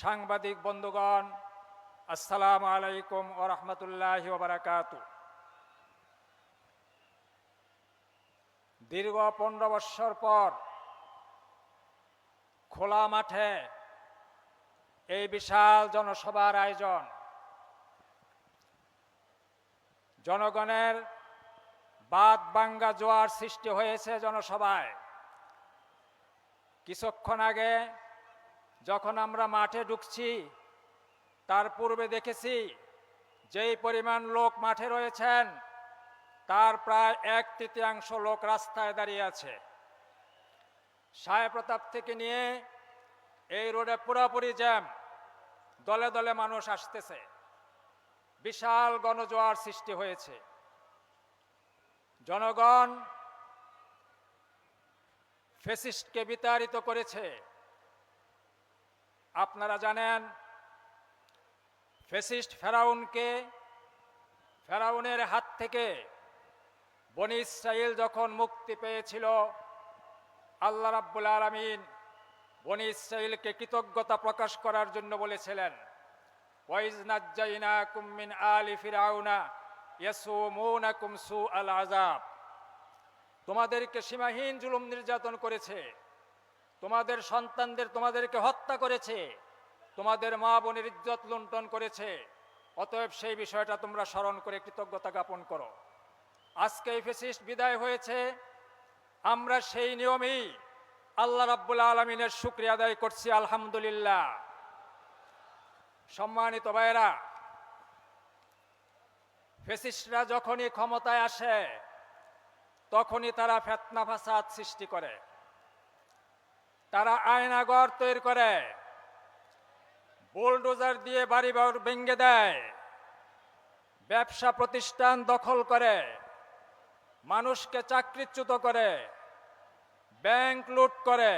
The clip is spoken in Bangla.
সাংবাদিক বন্ধুগণ, আসসালামু আলাইকুম ওয়া রাহমাতুল্লাহি ওয়া বারাকাতুহু। দীর্ঘ 15 বৎসর পর খোলা মাঠে এই বিশাল জনসভার আয়োজন। জনগণের বাদ ভাঙ্গা জোয়ার সৃষ্টি হয়েছে জনসভায়। কিছুক্ষণ আগে যখন আমরা মাঠে ঢুকছি, তার পূর্বে দেখেছি যেই পরিমাণ লোক মাঠে রয়েছেন তার প্রায় 1/3 লোক রাস্তায় দাঁড়িয়ে আছে। সাহেবপ্রতাপ থেকে নিয়ে এই রোডে পুরোপুরি জ্যাম, দলে দলে মানুষ আসতেছে, বিশাল গণজোয়ার সৃষ্টি হয়েছে। জনগণ ফ্যাসিস্টকে বিতাড়িত করেছে। আপনারা জানেন, ফ্যাসিস্ট ফেরাউনের হাত থেকে বনী ইসরাইল যখন মুক্তি পেয়েছিল, আল্লাহ রাব্বুল আলামিন বনী ইসরাইলকে কৃতজ্ঞতা প্রকাশ করার জন্য বলেছিলেন, ওয়াইজ নাজ্জাইনাকুম মিন আলি ফিরাউনা ইয়াসুমুনাকুম সুআল আযাব। তোমাদেরকে সীমাহীন জুলুম নির্যাতন করেছে, তোমাদের সন্তানদের তোমাদেরকে হত্যা করেছে, তোমাদের মা বোনের ইজ্জত লুণ্ঠন করেছে। অতএব সেই বিষয়টা তোমরা স্মরণ করে কৃতজ্ঞতা জ্ঞাপন করো। আজকে এই ফ্যাসিস্ট বিদায় হয়েছে, আমরা সেই নিয়মেই আল্লাহ রাব্বুল আলামিনের শুকরিয়া আদায় করছি, আলহামদুলিল্লাহ। সম্মানিত ভাইয়েরা, ফ্যাসিস্টরা যখনই ক্ষমতায় আসে তখনই তারা ফিতনা ফাসাদ সৃষ্টি করে, তারা আয়নাঘর তৈরি করে, বুলডোজার দিয়ে বাড়িঘর ভেঙে দেয়, ব্যবসা প্রতিষ্ঠান দখল করে, মানুষকে চাকরিচ্যুত করে, ব্যাংক লুট করে,